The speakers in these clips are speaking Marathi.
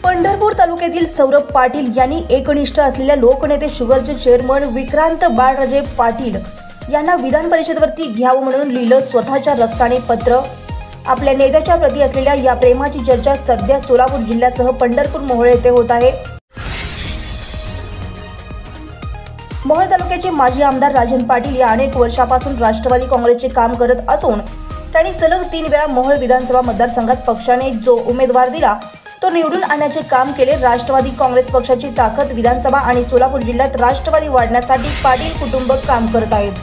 पंढरपूर तालुक्यातील सौरभ पाटील यांनी एकनिष्ठ असलेल्या लोकनेते शुगरचे चेअरमन विक्रांत बाळराजे पाटील यांना विधान परिषदेवरती घ्यावं म्हणून लिहिलं स्वतःच्या रक्ताने पत्र। आपल्या नेत्याच्या प्रती असलेल्या या प्रेमाची चर्चा सध्या सोलापूर जिल्ह्यासह पंढरपूर मोहोळ येथे होत आहे। मोहोळ तालुक्याचे माजी आमदार राजन पाटील या अनेक वर्षापासून राष्ट्रवादी काँग्रेसचे काम करत असून त्यांनी सलग 3 वेळा मोहोळ विधानसभा मतदारसंघात पक्षाने जो उमेदवार दिला तो निवडून आणण्याचे काम केले। राष्ट्रवादी काँग्रेस पक्षाची ताकद विधानसभा आणि सोलापूर जिल्ह्यात राष्ट्रवादी वाढण्यासाठी पाटील कुटुंब काम करत आहेत।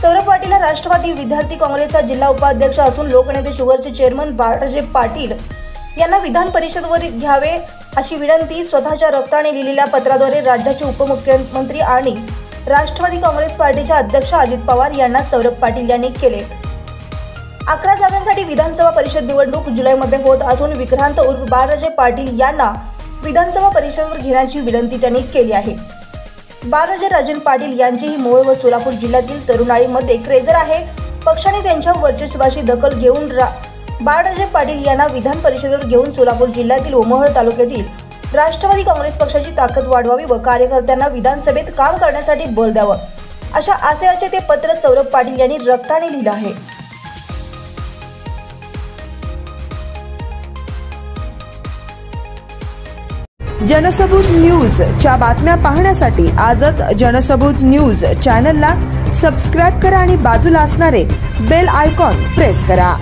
सौरभ पाटील हा राष्ट्रवादी विद्यार्थी काँग्रेसचा जिल्हा उपाध्यक्ष असून लोकनेते शुगरचे चेअरमन बाळराजे पाटील यांना विधान परिषदेवर घ्यावे अशी विनंती स्वतःच्या रक्ताने लिहिलेल्या पत्राद्वारे राज्याचे उपमुख्यमंत्री आणि राष्ट्रवादी काँग्रेस पार्टीचे अध्यक्ष अजित पवार यांना सौरभ पाटील यांनी केले। 11 जागांसाठी विधानसभा परिषद निवडणूक जुलैमध्ये होत असून विक्रांत उर्फ बाळराजे पाटील यांना विधानसभा परिषदेवर घेण्याची विनंती त्यांनी केली आहे। बाळराजे राजन पाटील यांचीही मोहोळ व सोलापूर जिल्ह्यातील तरुणाईमध्ये क्रेझर आहे। पक्षाने त्यांच्या वर्चस्वाची दखल घेऊन बाळराजे पाटील यांना विधान परिषदेवर घेऊन सोलापूर जिल्ह्यातील मोहोळ तालुक्यातील राष्ट्रवादी काँग्रेस पक्षाची ताकद वाढवावी व कार्यकर्त्यांना विधानसभेत काम करण्यासाठी बळ द्यावं अशा आशयाचे ते पत्र सौरभ पाटील यांनी रक्ताने लिहिलं आहे। जनसबूत न्यूज च्या बातम्या पाहण्यासाठी आजच जनसबूत न्यूज चॅनलला सबस्क्राइब करा आणि बाजूला असणारे बेल आयकॉन प्रेस करा।